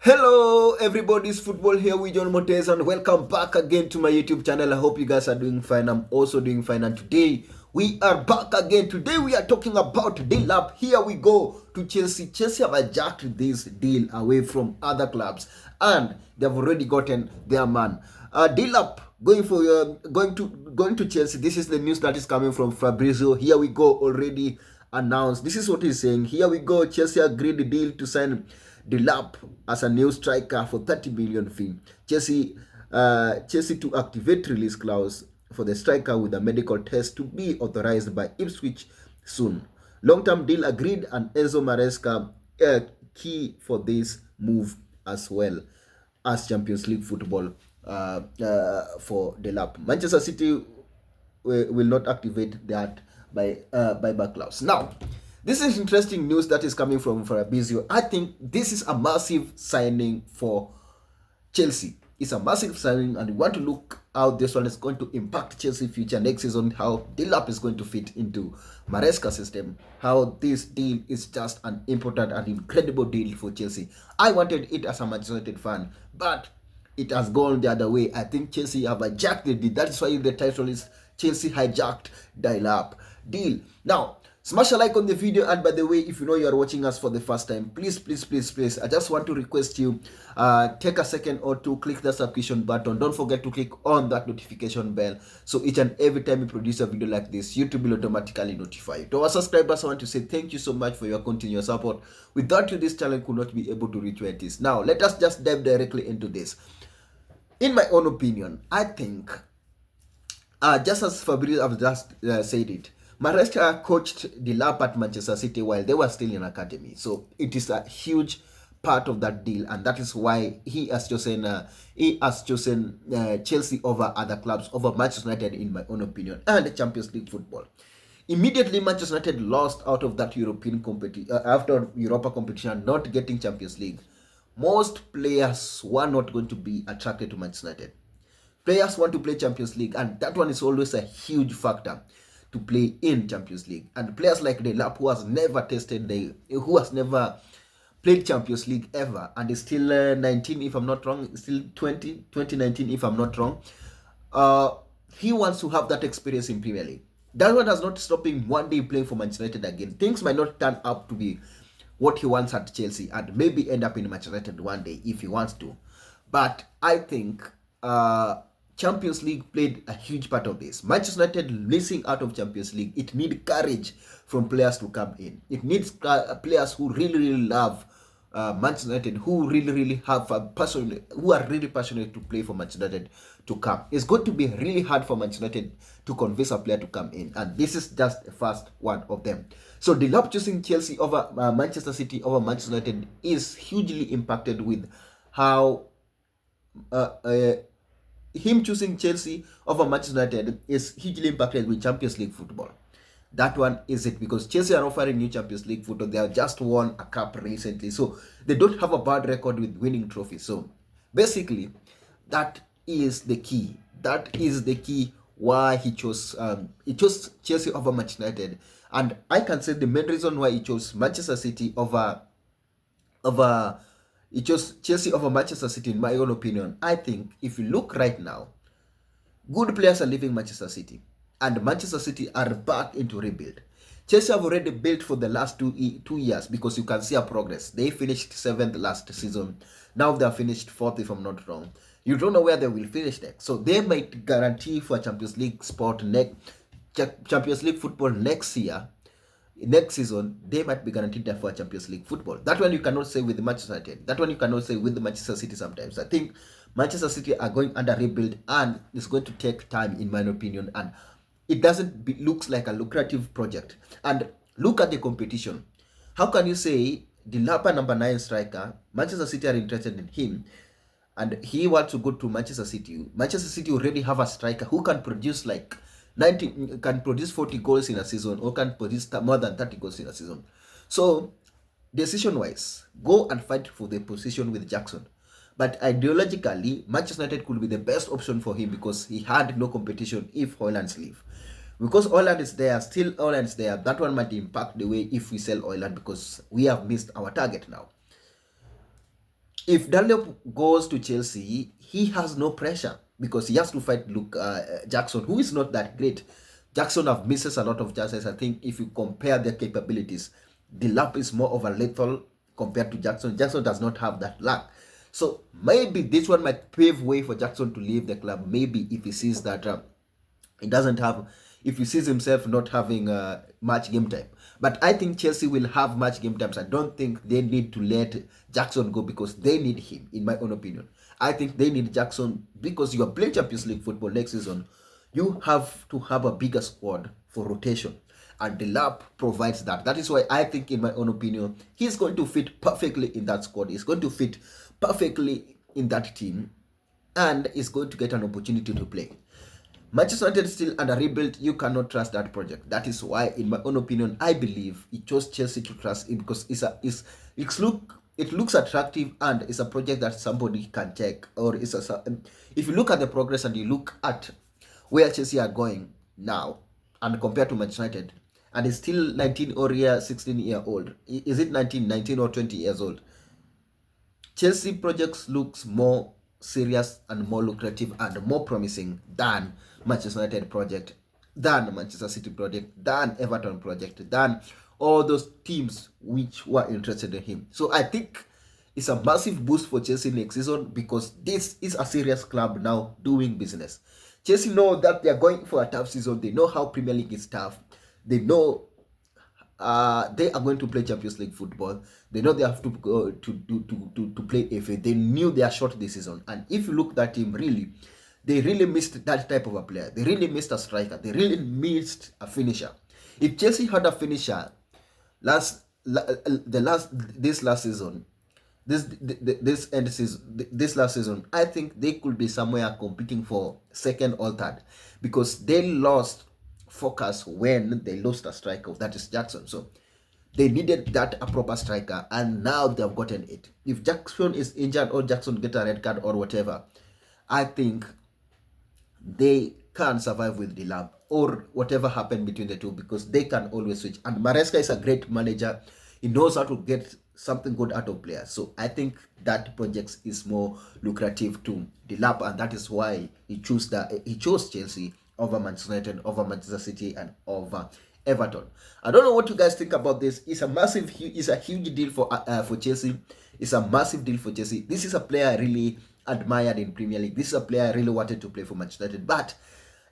Hello everybody's football here with John Montez and welcome back again to my YouTube channel. I hope you guys are doing fine. I'm also doing fine, and today we are back again. Today we are talking about Delap. Here we go to Chelsea. Chelsea have hijacked this deal away from other clubs and they've already gotten their man. Delap going to Chelsea. This is the news that is coming from Fabrizio. Here we go, already announced. This is what he's saying. Here we go. Chelsea agreed the deal to sign Delap as a new striker for 30 million fee. Chelsea to activate release clause for the striker with a medical test to be authorized by Ipswich soon. Long-term deal agreed, and Enzo Maresca key for this move as well as Champions League football for Delap. Manchester City will not activate that by buyback clause. Now, this is interesting news that is coming from Fabrizio. I think this is a massive signing for Chelsea. It's a massive signing, and we want to look how this one is going to impact Chelsea future next season, how Delap is going to fit into Maresca's system, how this deal is just an important and incredible deal for Chelsea. I wanted it as a Manchester United fan, but it has gone the other way. I think Chelsea have hijacked the deal. That is why the title is Chelsea hijacked Delap deal. Now, smash a like on the video, and by the way, if you know you are watching us for the first time, please, I just want to request you, take a second or two, click the subscription button. Don't forget to click on that notification bell, so each and every time we produce a video like this, YouTube will automatically notify you. To our subscribers, I want to say thank you so much for your continuous support. Without you, this channel could not be able to reach where it is. Now, let us just dive directly into this. In my own opinion, I think, just as Fabrizio have just said it, Maresca coached Delap at Manchester City while they were still in academy. So it is a huge part of that deal, and that is why he has chosen Chelsea over other clubs, over Manchester United, in my own opinion, and the Champions League football. Immediately, Manchester United lost out of that European competition after Europa competition, not getting Champions League. Most players were not going to be attracted to Manchester United. Players want to play Champions League, and that one is always a huge factor to play in Champions League. And players like Delap, who has never played Champions League ever, and is still 19 if I'm not wrong, still 2019 if I'm not wrong, he wants to have that experience in Premier League. That one does not stop him one day playing for Manchester United again. Things might not turn up to be what he wants at Chelsea, and maybe end up in Manchester United one day if he wants to. But I think Champions League played a huge part of this. Manchester United missing out of Champions League, it needs courage from players to come in. It needs players who really love Manchester United, who really have a passion, who are really passionate to play for Manchester United to come. It's going to be really hard for Manchester United to convince a player to come in, and this is just the first one of them. So Delap choosing Chelsea over Manchester City over Manchester United is hugely impacted with how him choosing Chelsea over Manchester United is hugely impacted with Champions League football. That one is it, because Chelsea are offering new Champions League football. They have just won a cup recently, so they don't have a bad record with winning trophies. So basically, that is the key. That is the key why he chose Chelsea over Manchester United. And I can say the main reason why he chose Manchester City he chose Chelsea over Manchester City, in my own opinion. I think if you look right now, good players are leaving Manchester City, and Manchester City are back into rebuild. Chelsea have already built for the last 2 years, because you can see a progress. They finished 7th last season. Now they are finished 4th if I'm not wrong. You don't know where they will finish next. So they might guarantee for Champions League Champions League football next season. They might be guaranteed for Champions League football. That one you cannot say with the Manchester United. That one you cannot say with the Manchester City sometimes. I think Manchester City are going under rebuild, and it's going to take time, in my opinion, and it doesn't looks like a lucrative project. And look at the competition. How can you say the number 9 striker, Manchester City are interested in him, and he wants to go to Manchester City? Manchester City already have a striker who can produce like 40 goals in a season, or can produce more than 30 goals in a season. So decision wise, go and fight for the position with Jackson. But ideologically, Manchester United could be the best option for him, because he had no competition if Haaland leave. Because Haaland is there, still Haaland is there, that one might impact the way if we sell Haaland, because we have missed our target now. If Delap goes to Chelsea, he has no pressure because he has to fight Luke Jackson, who is not that great. Jackson have misses a lot of chances. I think if you compare their capabilities, Delap is more of a lethal compared to Jackson. Jackson does not have that luck. So maybe this one might pave way for Jackson to leave the club. Maybe if he sees that he doesn't have, if he sees himself not having much game time. But I think Chelsea will have much game times. I don't think they need to let Jackson go because they need him, in my own opinion. I think they need Jackson because you are playing Champions League football next season. You have to have a bigger squad for rotation. And Delap provides that. That is why I think, in my own opinion, he's going to fit perfectly in that squad. He's going to fit perfectly in that team and is going to get an opportunity to play. Manchester United still under rebuild. You cannot trust that project. That is why, in my own opinion, I believe it chose Chelsea to trust it because it looks attractive and it's a project that somebody can check. Or if you look at the progress and you look at where Chelsea are going now and compared to Manchester United, and it's still 19 or 16-year-old. Is it 19 or 20 years old? Chelsea projects looks more serious and more lucrative and more promising than Manchester United project, than Manchester City project, than Everton project, than all those teams which were interested in him. So I think it's a massive boost for Chelsea next season because this is a serious club now doing business. Chelsea know that they are going for a tough season. They know how Premier League is tough. They know they are going to play Champions League football. They know they have to go to play FA. They knew they are short this season. And if you look at that team, really, they really missed that type of a player. They really missed a striker. They really missed a finisher. If Chelsea had a finisher this last season, this last season, I think they could be somewhere competing for second or third because they lost focus when they lost a striker, that is Jackson. So they needed that a proper striker, and now they have gotten it. If Jackson is injured or Jackson get a red card or whatever, I think they can survive with Delap or whatever happened between the two because they can always switch. And Maresca is a great manager. He knows how to get something good out of players. So I think that project is more lucrative to Delap, and that is why he chose Chelsea over Manchester United, over Manchester City, and over Everton. I don't know what you guys think about this. It's a huge deal for Chelsea. It's a massive deal for Chelsea. This is a player I really admired in Premier League. This is a player I really wanted to play for Manchester United, but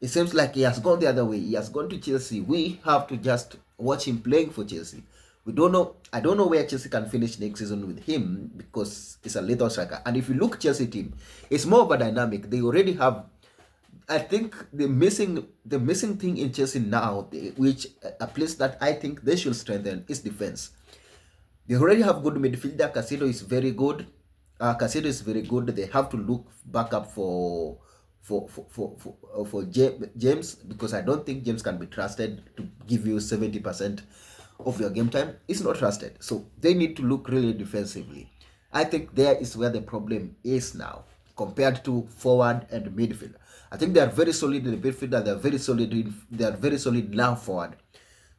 it seems like he has gone the other way. He has gone to Chelsea. We have to just watch him playing for Chelsea. We don't know. I don't know where Chelsea can finish next season with him because it's a lethal striker. And if you look Chelsea team, it's more of a dynamic. They already have. I think the missing thing in Chelsea now, which a place that I think they should strengthen, is defense. They already have good midfielder. Caicedo is very good. They have to look back up for James because I don't think James can be trusted to give you 70% of your game time. It's not trusted. So they need to look really defensively. I think there is where the problem is now compared to forward and midfield. I think they are very solid in the midfield and they are very solid now forward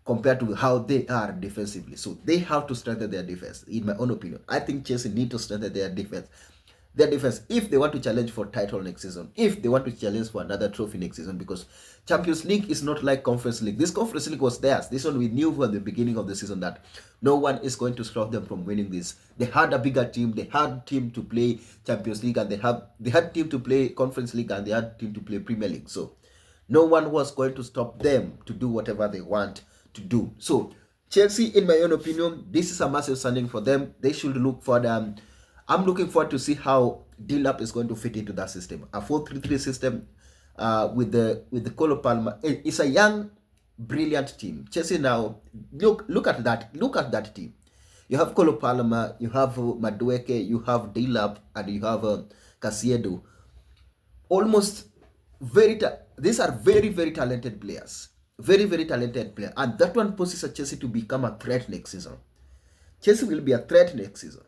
compared to how they are defensively. So they have to strengthen their defense, in my own opinion. I think Chelsea need to strengthen their defense. If they want to challenge for title next season, if they want to challenge for another trophy next season, because Champions League is not like Conference League. This Conference League was theirs. This one we knew from the beginning of the season that no one is going to stop them from winning this. They had a bigger team. They had team to play Champions League, and they had team to play Conference League, and they had team to play Premier League. So no one was going to stop them to do whatever they want to do. So Chelsea, in my own opinion, this is a massive signing for them. They should look for them. I'm looking forward to see how Delap is going to fit into that system. A 4-3-3 system with the Colo Palmer. It's a young, brilliant team. Chelsea now, look at that team. You have Colo Palmer, you have Madueke, you have Delap, and you have Caicedo. These are very, very talented players. Very, very talented player. And that one poses Chelsea to become a threat next season. Chelsea will be a threat next season.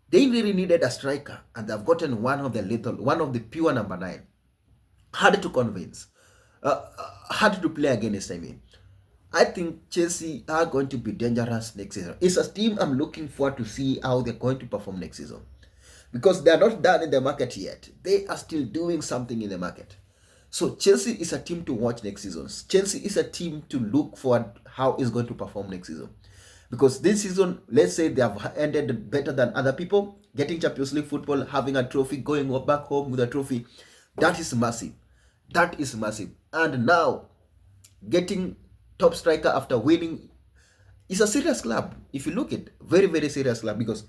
They really needed a striker, and they've gotten one of the pure number 9. Hard to convince. Hard to play against, I mean. I think Chelsea are going to be dangerous next season. It's a team I'm looking forward to see how they're going to perform next season. Because they are not done in the market yet. They are still doing something in the market. So Chelsea is a team to watch next season. Chelsea is a team to look for how it's going to perform next season. Because this season, let's say they have ended better than other people, getting Champions League football, having a trophy, going back home with a trophy. That is massive. That is massive. And now, getting top striker after winning is a serious club. If you look at very, very serious club, because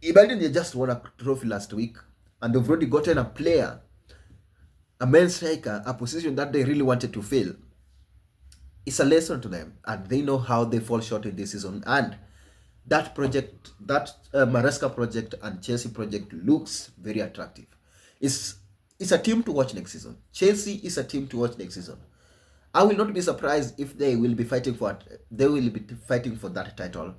imagine they just won a trophy last week and they've already gotten a player, a main striker, a position that they really wanted to fill. It's a lesson to them, and they know how they fall short in this season. And that project, that Maresca project and Chelsea project looks very attractive. It's a team to watch next season. Chelsea is a team to watch next season. I will not be surprised if they will be fighting for that title.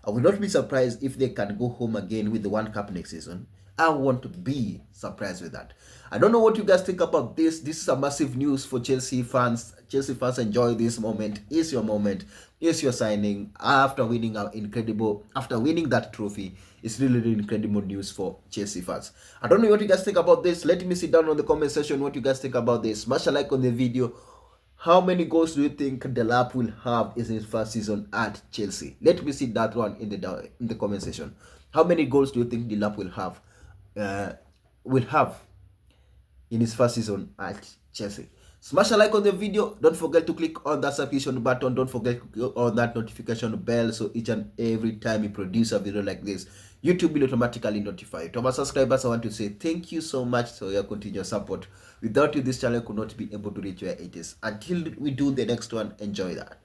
I will not be surprised if they can go home again with the One Cup next season. I want to be surprised with that. I don't know what you guys think about this. This is a massive news for Chelsea fans. Chelsea fans, enjoy this moment. It's your moment. It's your signing after winning that trophy. It's really, really incredible news for Chelsea fans. I don't know what you guys think about this. Let me see down on the comment section what you guys think about this. Smash a like on the video. How many goals do you think Delap will have in his first season at Chelsea? Let me see that one in the comment section. How many goals do you think Delap will have in his first season at Chelsea? Smash a like on the video. Don't forget to click on that subscription button. Don't forget to click on that notification bell, so each and every time you produce a video like this, YouTube will automatically notify you. To our subscribers, I want to say thank you so much for your continued support. Without you, this channel could not be able to reach where it is. Until we do the next one, enjoy that.